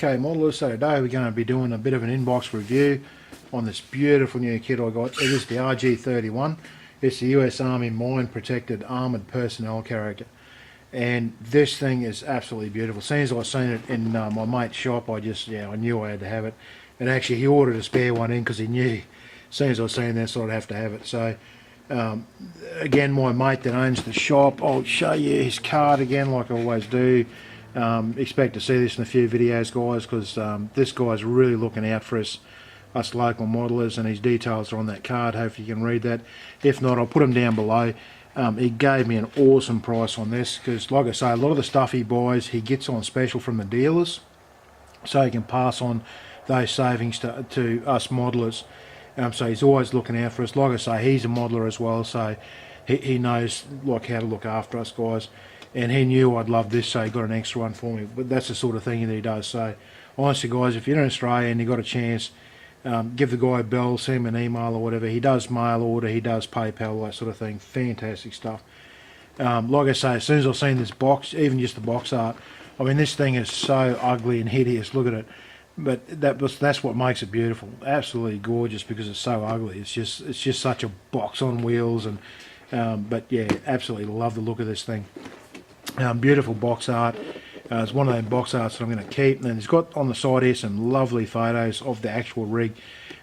Okay, modelers, so today we're going to be doing a bit of an inbox review on this beautiful new kit I got. It is the RG-31. It's the US Army Mine Protected Armoured Personnel Character. And this thing is absolutely beautiful. As soon as I seen it in my mate's shop, I knew I had to have it. And actually he ordered a spare one in because he knew as soon as I seen this I'd have to have it. So again, my mate that owns the shop, I'll show you his card again like I always do. Expect to see this in a few videos, guys, because this guy's really looking out for us local modelers, and his details are on that card. Hopefully you can read that. If not, I'll put them down below. He gave me an awesome price on this because, like I say, a lot of the stuff he buys he gets on special from the dealers, so he can pass on those savings to us modelers. So he's always looking out for us. Like I say, he's a modeler as well, so he knows like how to look after us guys. And he knew I'd love this, so he got an extra one for me. But that's the sort of thing that he does. So honestly guys, if you're in Australia and you got a chance, give the guy a bell, send him an email or whatever. He does mail order, he does PayPal, that sort of thing. Fantastic stuff. Like I say, as soon as I've seen this box, even just the box art, I mean this thing is so ugly and hideous, look at it. But that's what makes it beautiful. Absolutely gorgeous because it's so ugly. It's just such a box on wheels. And but yeah, absolutely love the look of this thing. Beautiful box art. It's one of those box arts that I'm going to keep. And then it's got on the side here some lovely photos of the actual rig.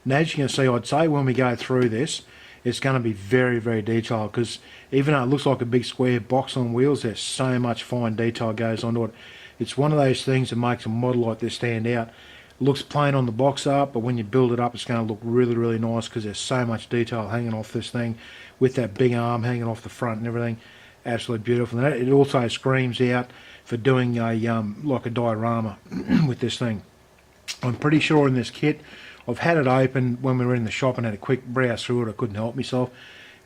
Now as you can see, I'd say when we go through this, it's going to be very, very detailed, because even though it looks like a big square box on wheels, there's so much fine detail goes onto it. It's one of those things that makes a model like this stand out. It looks plain on the box art, but when you build it up, it's going to look really, really nice because there's so much detail hanging off this thing, with that big arm hanging off the front and everything. Absolutely beautiful. And it also screams out for doing a like a diorama with this thing. I'm pretty sure in this kit, I've had it open when we were in the shop and had a quick browse through it. I couldn't help myself.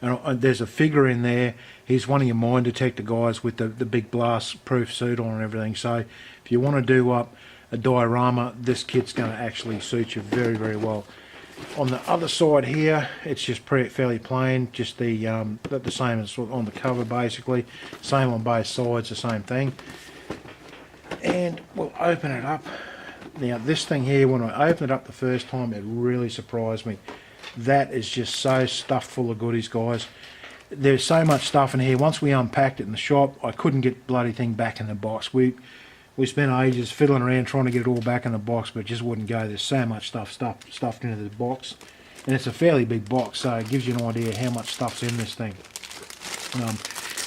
And there's a figure in there. He's one of your mine detector guys with the big blast proof suit on and everything. So if you want to do up a diorama, this kit's going to actually suit you very, very well. On the other side here, it's just fairly plain, just the same as on the cover basically. Same on both sides, the same thing. And we'll open it up. Now this thing here, when I opened it up the first time, it really surprised me. That is just so stuffed full of goodies, guys. There's so much stuff in here. Once we unpacked it in the shop, I couldn't get the bloody thing back in the box. We spent ages fiddling around trying to get it all back in the box, but it just wouldn't go. There's so much stuff stuffed into the box, and it's a fairly big box, so it gives you an idea how much stuff's in this thing.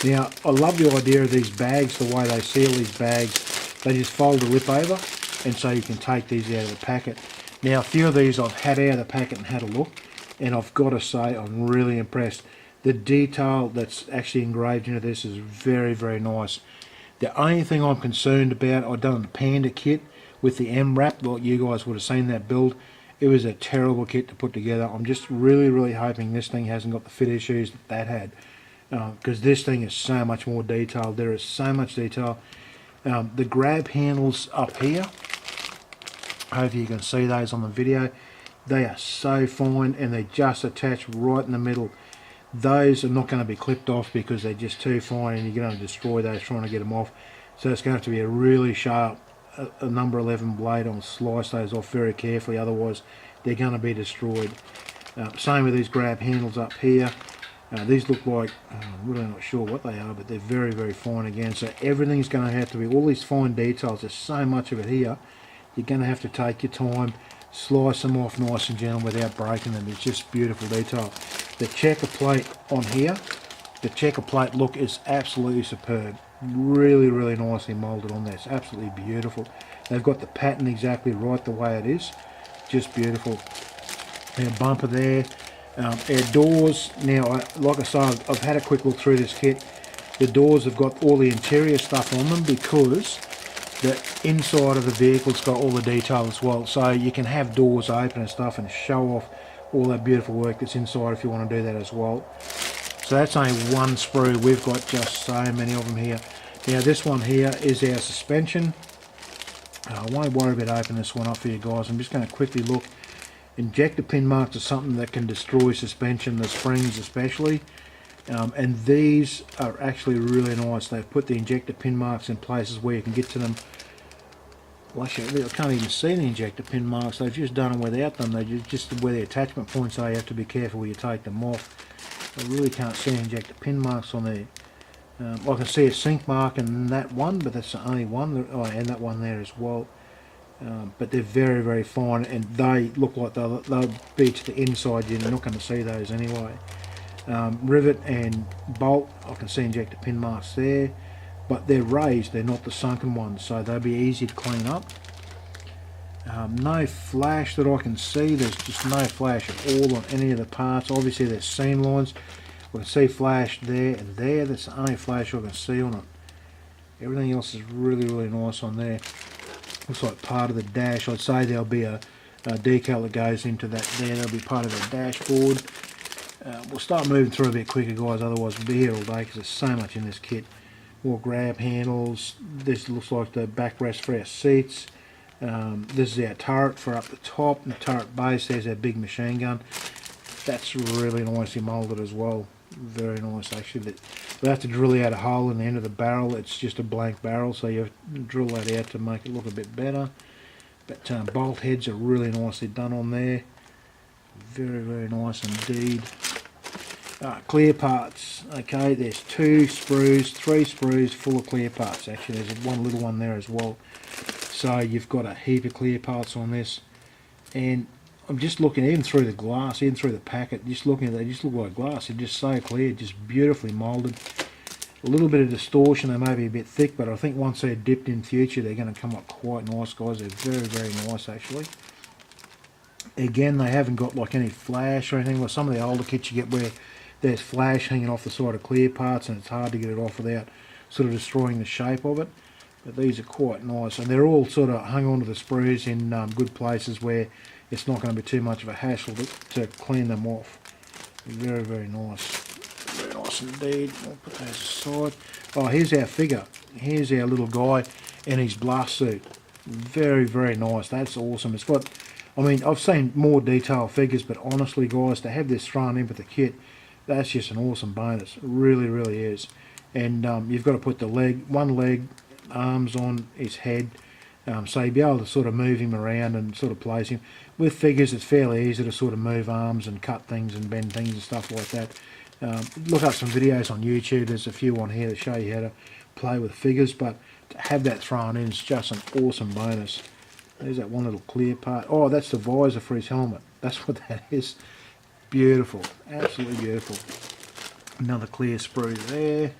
Now I love the idea of these bags, the way they seal these bags. They just fold the lip over, and so you can take these out of the packet. Now a few of these I've had out of the packet and had a look, and I've got to say I'm really impressed. The detail that's actually engraved into this is very, very nice. The only thing I'm concerned about, I've done the Panda kit with the M-Wrap, like you guys would have seen that build. It was a terrible kit to put together. I'm just really, really hoping this thing hasn't got the fit issues that had, because this thing is so much more detailed. There is so much detail. The grab handles up here, hopefully you can see those on the video. They are so fine, and they just attach right in the middle. Those are not going to be clipped off because they're just too fine, and you're going to destroy those trying to get them off. So it's going to have to be a really sharp a number 11 blade. I'll slice those off very carefully, otherwise they're going to be destroyed. Same with these grab handles up here. These look like, I'm really not sure what they are, but they're very, very fine again. So everything's going to have to be, all these fine details, there's so much of it here, you're going to have to take your time, slice them off nice and gentle without breaking them. It's just beautiful detail. The checker plate on here, the checker plate look is absolutely superb. Really, really nicely moulded on there. It's absolutely beautiful. They've got the pattern exactly right the way it is. Just beautiful. Our bumper there. Our doors, now like I said, I've had a quick look through this kit. The doors have got all the interior stuff on them because the inside of the vehicle's got all the detail as well. So you can have doors open and stuff and show off all that beautiful work that's inside if you want to do that as well. So that's only one sprue. We've got just so many of them here. Now this one here is our suspension. I won't worry about opening this one up for you guys. I'm just going to quickly look. Injector pin marks are something that can destroy suspension, the springs especially. And these are actually really nice. They've put the injector pin marks in places where you can get to them well, actually, I can't even see the injector pin marks. They've just done them without them. They just where the attachment points are. You have to be careful where you take them off. I really can't see injector pin marks on there. I can see a sink mark in that one, but that's the only one. Oh, and that one there as well. But they're very, very fine, and they look like they'll be to the inside. You're not going to see those anyway. Rivet and bolt, I can see injector pin marks there, but they're raised. They're not the sunken ones, so they'll be easy to clean up. No flash that I can see. There's just no flash at all on any of the parts. Obviously, there's seam lines. I can see flash there and there. That's the only flash I can see on it. Everything else is really, really nice on there. Looks like part of the dash. I'd say there'll be a decal that goes into that there. That'll be part of the dashboard. We'll start moving through a bit quicker, guys, otherwise we'll be here all day because there's so much in this kit. More grab handles. This looks like the backrest for our seats. This is our turret for up the top, and the turret base. There's our big machine gun. That's really nicely moulded as well. Very nice, actually. We'll have to drill out a hole in the end of the barrel. It's just a blank barrel, so you have to drill that out to make it look a bit better. But bolt heads are really nicely done on there. Very, very nice indeed. Clear parts. Okay, there's 2 sprues, 3 sprues full of clear parts. Actually, there's one little one there as well. So you've got a heap of clear parts on this. And I'm just looking even through the glass, even through the packet, just looking at it, they just look like glass. They're just so clear, just beautifully moulded. A little bit of distortion, they may be a bit thick, but I think once they're dipped in future, they're going to come up quite nice, guys. They're very, very nice, actually. Again, they haven't got like any flash or anything. Like some of the older kits you get where there's flash hanging off the side of clear parts, and it's hard to get it off without sort of destroying the shape of it. But these are quite nice, and they're all sort of hung onto the sprues in good places where it's not going to be too much of a hassle to clean them off. Very, very nice. Very nice indeed. I'll put those aside. Oh, here's our figure. Here's our little guy in his blast suit. Very, very nice. That's awesome. It's got, I mean, I've seen more detailed figures, but honestly, guys, to have this thrown in with the kit, that's just an awesome bonus. It really, really is. And you've got to put the one leg, arms on his head, so you'll be able to sort of move him around and sort of place him. With figures, it's fairly easy to sort of move arms and cut things and bend things and stuff like that. Look up some videos on YouTube. There's a few on here that show you how to play with figures, but to have that thrown in is just an awesome bonus. There's that one little clear part. Oh, that's the visor for his helmet. That's what that is. Beautiful. Absolutely beautiful. Another clear sprue there.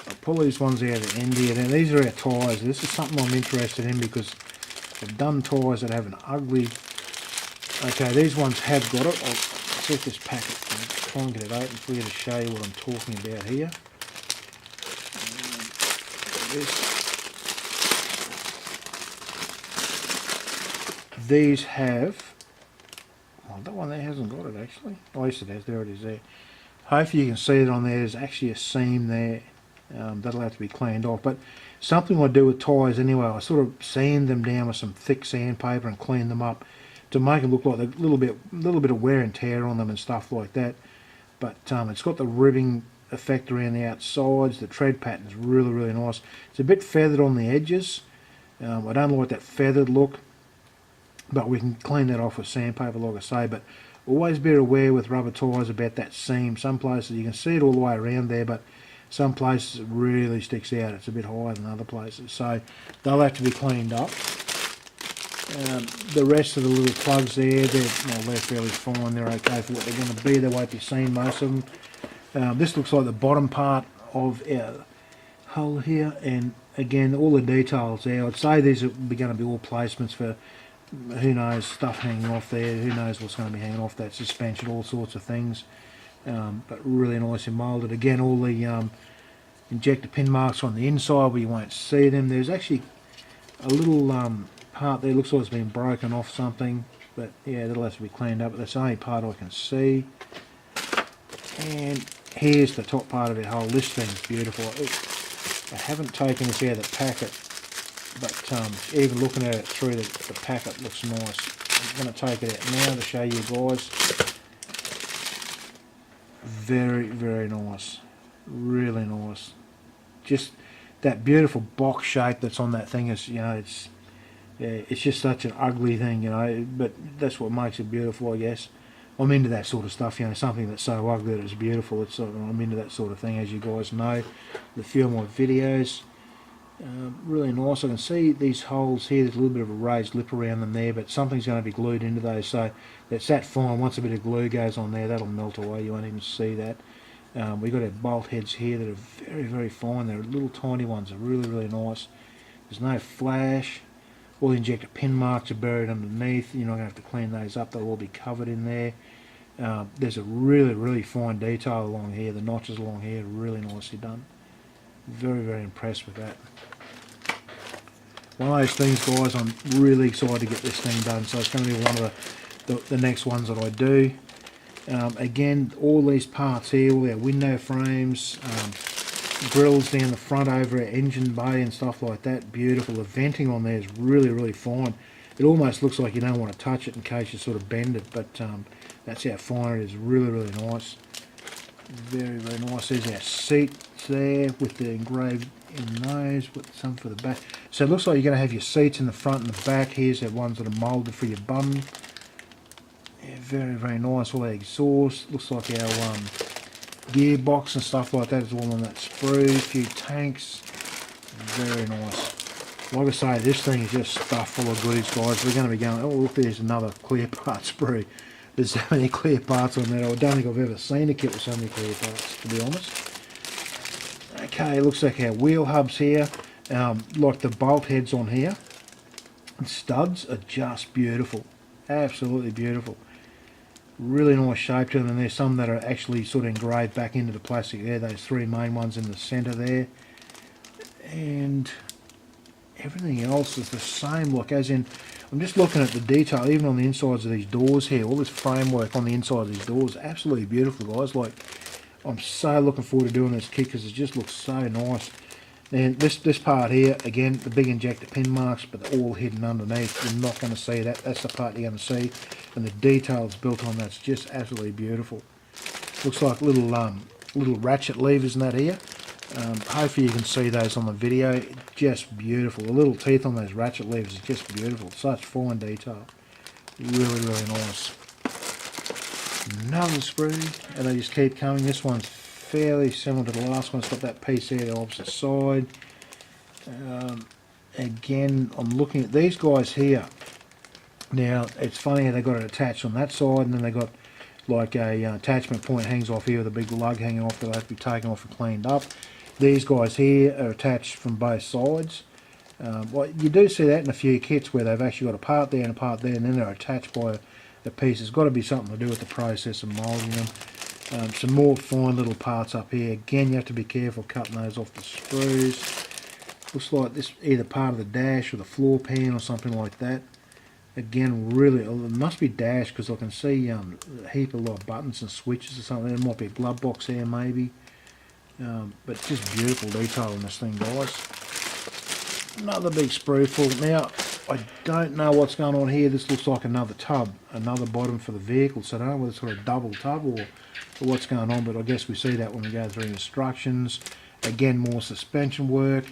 I'll pull these ones out at the end here. Now, these are our tyres. This is something I'm interested in because I've done tyres that have an ugly... Okay, these ones have got it. I'll see if this packet, I'll try and get it open for you to show you what I'm talking about here. These have... Oh, that one there hasn't got it actually. Oh, yes it has. There it is there. Hopefully you can see it on there. There's actually a seam there. That'll have to be cleaned off. But something I do with tyres anyway, I sort of sand them down with some thick sandpaper and clean them up to make them look like a little bit of wear and tear on them and stuff like that. But it's got the ribbing effect around the outsides. The tread pattern is really, really nice. It's a bit feathered on the edges. I don't like that feathered look, but we can clean that off with sandpaper, like I say. But always be aware with rubber tyres about that seam. Some places you can see it all the way around there, but some places it really sticks out. It's a bit higher than other places, so they'll have to be cleaned up. The rest of the little plugs there, they're fairly fine. They're okay for what they're going to be. They won't be seen, most of them. This looks like the bottom part of our hull here, and again, all the details there. I'd say these are going to be all placements for, who knows, stuff hanging off there. Who knows what's going to be hanging off that suspension, all sorts of things. But really nicely moulded. Again, all the injector pin marks on the inside where you won't see them. There's actually a little part there, looks like it's been broken off something, but yeah, that'll have to be cleaned up. But that's the only part I can see. And here's the top part of it whole. This thing's beautiful. I haven't taken this out of the packet, but even looking at it through the packet looks nice. I'm going to take it out now to show you guys. Very, very nice. Really nice. Just that beautiful box shape that's on that thing is, you know, it's Yeah, it's just such an ugly thing, you know, but that's what makes it beautiful, I guess. I'm into that sort of stuff, you know, something that's so ugly that it's beautiful. I'm into that sort of thing, as you guys know. The few of my videos, really nice. I can see these holes here. There's a little bit of a raised lip around them there, but something's going to be glued into those, so that's that fine. Once a bit of glue goes on there, that'll melt away. You won't even see that. We've got our bolt heads here that are very, very fine. They're little tiny ones. They're really, really nice. There's no flash. All the injector pin marks are buried underneath. You're not going to have to clean those up. They'll all be covered in there. There's a really, really fine detail along here. The notches along here are really nicely done. Very, very impressed with that. One of those things, guys, I'm really excited to get this thing done. So it's going to be one of the next ones that I do. Again, all these parts here, all our window frames, grills down the front over our engine bay and stuff like that, beautiful. The venting on there is really, really fine. It almost looks like you don't want to touch it in case you sort of bend it, but that's how fine it is. Really, really nice. Very, very nice. There's our seats there with the engraved in those, with some for the back. So it looks like you're going to have your seats in the front and the back. Here's the ones that are moulded for your bum. Yeah, very, very nice. All our exhaust. Looks like our gearbox and stuff like that is all on that sprue. A few tanks. Very nice. Like I say, this thing is just stuffed full of goodies, guys. We're going to be going, oh look, there's another clear part sprue. There's so many clear parts on there. I don't think I've ever seen a kit with so many clear parts, to be honest. Okay, looks like our wheel hubs here, like the bolt heads on here. And studs are just beautiful. Absolutely beautiful. Really nice shape to them, and there's some that are actually sort of engraved back into the plastic there. Those three main ones in the centre there. And everything else is the same look, as in, I'm just looking at the detail, even on the insides of these doors here, all this framework on the inside of these doors, absolutely beautiful, guys. Like, I'm so looking forward to doing this kit because it just looks so nice. And this part here, again, the big injector pin marks, but they're all hidden underneath. You're not going to see that. That's the part you're going to see. And the details built on that's just absolutely beautiful. Looks like little ratchet levers in that here. Hopefully you can see those on the video. Just beautiful. The little teeth on those ratchet levers is just beautiful. Such fine detail. Really, really nice. Another sprue, and they just keep coming. This one's fairly similar to the last one. It's got that piece there, the opposite side. Again, I'm looking at these guys here. Now, it's funny how they got it attached on that side, and then they got like a attachment point hangs off here with a big lug hanging off that will have to be taken off and cleaned up. These guys here are attached from both sides. Well, you do see that in a few kits where they've actually got a part there and a part there, and then they're attached by a piece. It's got to be something to do with the process of moulding them. Some more fine little parts up here. Again, you have to be careful cutting those off the screws. Looks like this either part of the dash or the floor pan or something like that. Again, really, it must be dash because I can see a heap of like buttons and switches or something. There might be a glove box there maybe. But just beautiful detail in this thing, guys. Another big sprue full. Now, I don't know what's going on here. This looks like another tub, another bottom for the vehicle. So I don't know whether it's sort of double tub or what's going on, but I guess we see that when we go through instructions. Again, more suspension work.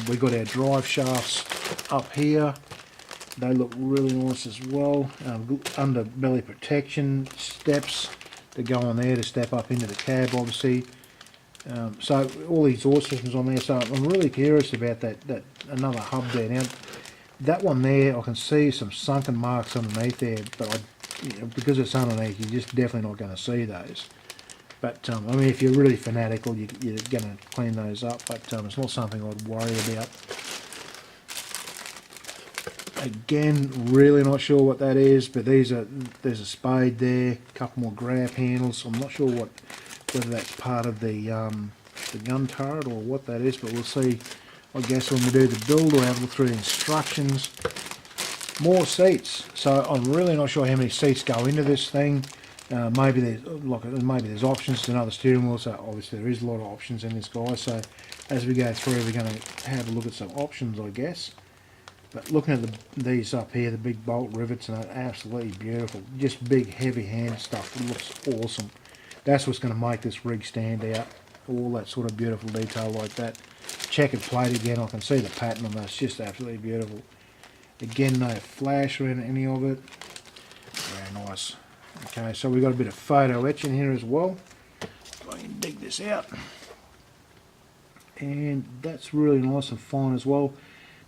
We've got our drive shafts up here. They look really nice as well. Underbelly protection steps to go on there to step up into the cab, obviously. So all these exhaust systems on there. So I'm really curious about that another hub there. Now, that one there, I can see some sunken marks underneath there, but because it's underneath, you're just definitely not going to see those. But I mean, if you're really fanatical, you're going to clean those up. But it's not something I'd worry about. Again, really not sure what that is, but there's a spade there, a couple more grab handles. I'm not sure whether that's part of the gun turret or what that is, but we'll see. I guess when we do the build, we'll have a look through the instructions. More seats. So I'm really not sure how many seats go into this thing. Maybe there's options to another steering wheel. So obviously there is a lot of options in this, guy. So as we go through, we're going to have a look at some options, I guess. But looking at these up here, the big bolt rivets, and they're absolutely beautiful. Just big, heavy hand stuff. It looks awesome. That's what's going to make this rig stand out. All that sort of beautiful detail like that. Checkered plate again. I can see the pattern on that. It's just absolutely beautiful. Again, no flash or any of it. Very nice. Okay, so we've got a bit of photo etching here as well. I can dig this out. And that's really nice and fine as well.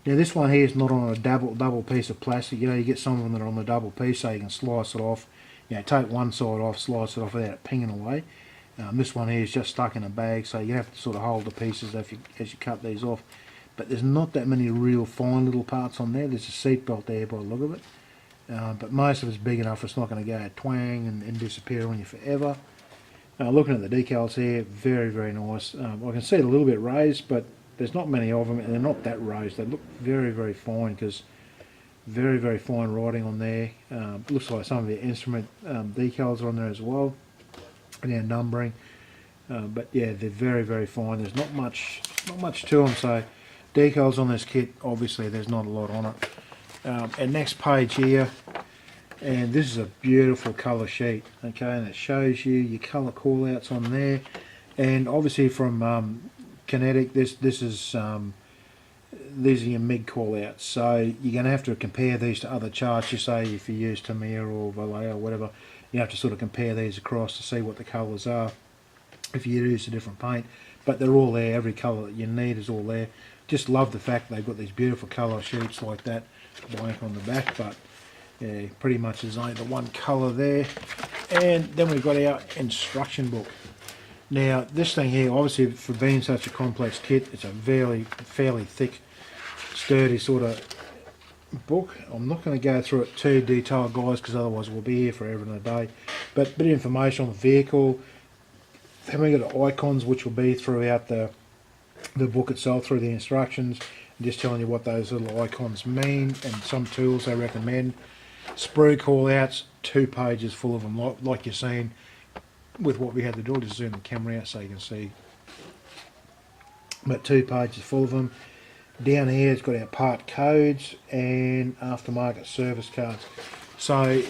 Now this one here is not on a double piece of plastic. You know, you get some of them that are on the double piece, so you can slice it off. You know, take one side off, slice it off without it pinging away. This one here is just stuck in a bag, so you have to sort of hold the pieces as you cut these off. But there's not that many real fine little parts on there. There's a seat belt there by the look of it. But most of it's big enough it's not going to go twang and disappear on you forever. Looking at the decals here, very, very nice. I can see it a little bit raised, but there's not many of them, and they're not that raised. They look very, very fine, because very, very fine writing on there. Looks like some of the instrument decals are on there as well, and their numbering. But yeah, they're very, very fine. There's not much to them. So decals on this kit, obviously, there's not a lot on it. And next page here. And this is a beautiful colour sheet, okay, and it shows you your colour callouts on there. And obviously from Kinetic, these are your MIG callouts. So you're going to have to compare these to other charts. You say if you use Tamiya or Volatile or whatever, you have to sort of compare these across to see what the colours are if you use a different paint. But they're all there. Every colour that you need is all there. Just love the fact they've got these beautiful colour sheets like that, blank on the back, but yeah, pretty much there's only the one colour there. And then we've got our instruction book. Now this thing here, obviously for being such a complex kit, it's a fairly thick, sturdy sort of book. I'm not going to go through it too detailed, guys, because otherwise we'll be here forever and a day. But a bit of information on the vehicle. Then we've got the icons, which will be throughout the book itself, through the instructions, just telling you what those little icons mean, and some tools they recommend. Sprue callouts, 2 pages full of them, like you're seeing with what we had to do. I'll just zoom the camera out so you can see. But 2 pages full of them. Down here it's got our part codes and aftermarket service cards. So,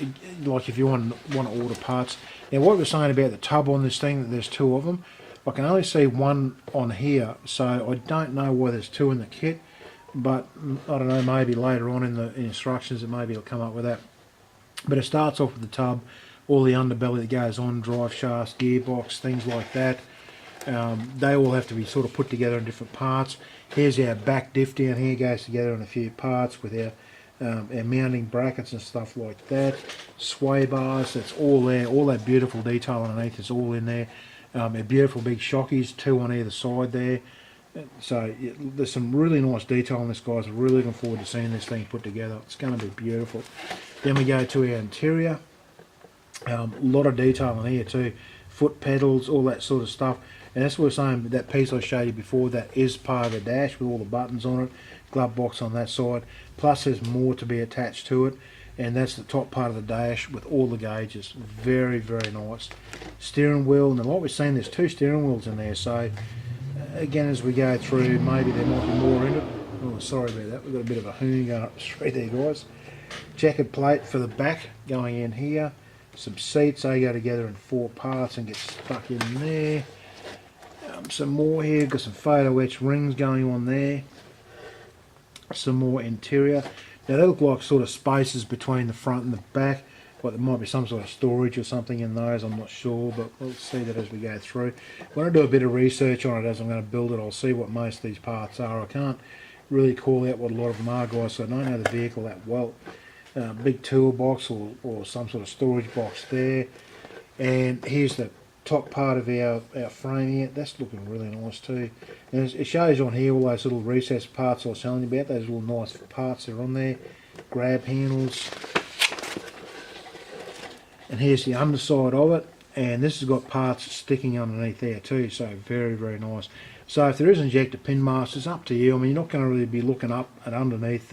like if you want to order parts. Now what we're saying about the tub on this thing, that there's 2 of them. I can only see 1 on here, so I don't know why there's 2 in the kit. But I don't know, maybe later on in the instructions it maybe it'll come up with that. But it starts off with the tub, all the underbelly that goes on, drive shafts, gearbox, things like that. They all have to be sort of put together in different parts. Here's our back diff down here, goes together in a few parts with our mounting brackets and stuff like that. Sway bars, that's all there. All that beautiful detail underneath is all in there. Our beautiful big shockies, 2 on either side there. So there's some really nice detail on this, guys. I'm really looking forward to seeing this thing put together. It's going to be beautiful. Then we go to our interior. A lot of detail in here too. Foot pedals, all that sort of stuff. And that's what we're saying, that piece I showed you before, that is part of the dash with all the buttons on it. Glove box on that side. Plus there's more to be attached to it. And that's the top part of the dash with all the gauges. Very, very nice. Steering wheel, and like we're saying, there's 2 steering wheels in there. So again, as we go through, maybe there might be more in it. Oh, sorry about that. We've got a bit of a hoon going up the street there, guys. Checkered plate for the back going in here. Some seats, they go together in 4 parts and get stuck in there. Some more here, got some photo etch rings going on there. Some more interior. Now they look like sort of spaces between the front and the back. Well, there might be some sort of storage or something in those, I'm not sure, but we'll see that as we go through. When I do a bit of research on it as I'm going to build it, I'll see what most of these parts are. I can't really call out what a lot of them are, guys, so I don't know the vehicle that well. Big toolbox or some sort of storage box there. And here's the top part of our frame here. That's looking really nice too. And it shows on here all those little recessed parts I was telling you about, those little nice parts that are on there. Grab handles. And here's the underside of it, and this has got parts sticking underneath there too, so very, very nice. So if there is injector pin marks, it's up to you. I mean, you're not going to really be looking up and underneath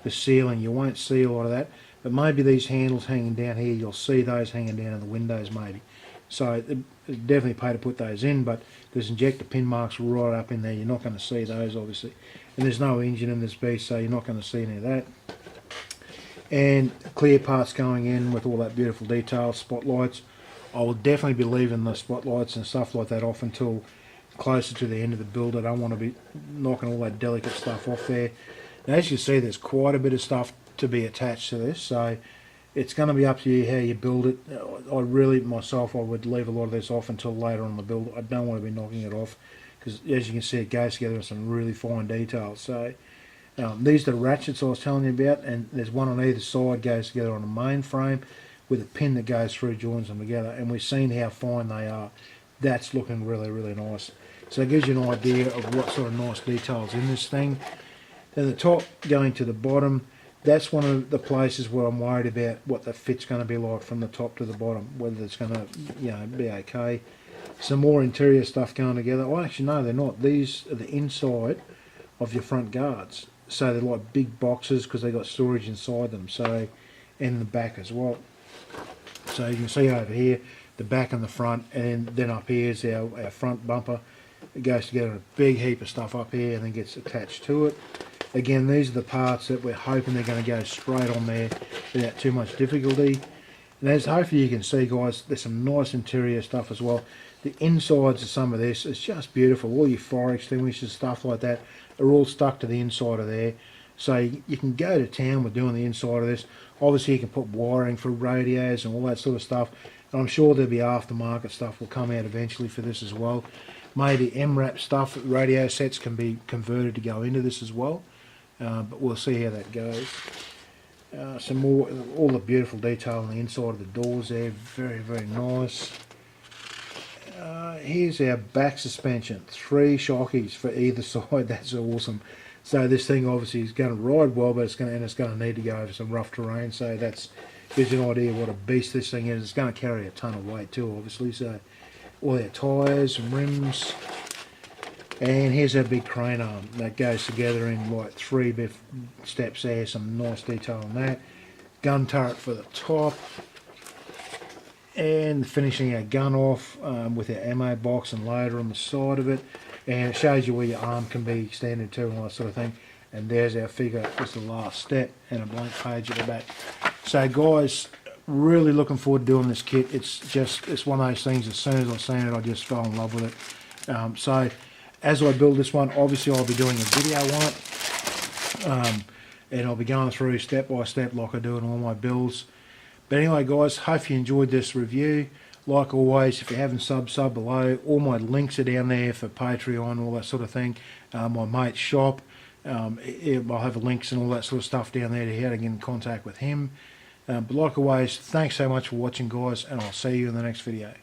the ceiling. You won't see a lot of that, but maybe these handles hanging down here, you'll see those hanging down in the windows maybe. So it's definitely pay to put those in, but there's injector pin marks right up in there. You're not going to see those, obviously. And there's no engine in this beast, so you're not going to see any of that. And clear parts going in with all that beautiful detail, spotlights. I will definitely be leaving the spotlights and stuff like that off until closer to the end of the build. I don't want to be knocking all that delicate stuff off there. Now, as you see, there's quite a bit of stuff to be attached to this. So it's going to be up to you how you build it. I really, myself, I would leave a lot of this off until later on the build. I don't want to be knocking it off because, as you can see, it goes together in some really fine details. So these are the ratchets I was telling you about, and there's one on either side goes together on the main frame with a pin that goes through, joins them together, and we've seen how fine they are. That's looking really, really nice. So it gives you an idea of what sort of nice details in this thing. Then the top going to the bottom, that's one of the places where I'm worried about what the fit's going to be like from the top to the bottom, whether it's going to, you know, be okay. Some more interior stuff going together. Well, actually, no, they're not. These are the inside of your front guards. So they're like big boxes because they've got storage inside them. So, and the back as well. So you can see over here, the back and the front, and then up here is our front bumper. It goes together in a big heap of stuff up here and then gets attached to it. Again, these are the parts that we're hoping they're going to go straight on there without too much difficulty. And as hopefully you can see, guys, there's some nice interior stuff as well. The insides of some of this is just beautiful. All your fire extinguishers, stuff like that, are all stuck to the inside of there. So you can go to town with doing the inside of this. Obviously you can put wiring for radios and all that sort of stuff. And I'm sure there'll be aftermarket stuff will come out eventually for this as well. Maybe MRAP stuff, radio sets can be converted to go into this as well. But we'll see how that goes. Some more, all the beautiful detail on the inside of the doors there, very, very nice. Here's our back suspension, 3 shockies for either side. That's awesome. So this thing obviously is going to ride well, but it's going to need to go over some rough terrain. So that's gives you an idea what a beast this thing is. It's going to carry a ton of weight too, obviously. So all our tyres and rims. And here's our big crane arm that goes together in like 3 steps there. Some nice detail on that. Gun turret for the top. And finishing our gun off with our ammo box and loader on the side of it. And it shows you where your arm can be extended to and all that sort of thing. And there's our figure, just the last step, and a blank page at the back. So guys, really looking forward to doing this kit. It's one of those things, as soon as I seen it, I just fell in love with it. So as I build this one, obviously I'll be doing a video on it. And I'll be going through step by step like I do in all my builds. But anyway guys, hope you enjoyed this review. Like always, if you haven't sub below. All my links are down there for Patreon, all that sort of thing. My mate's shop, I'll have links and all that sort of stuff down there to how to get in contact with him. But like always, thanks so much for watching guys, and I'll see you in the next video.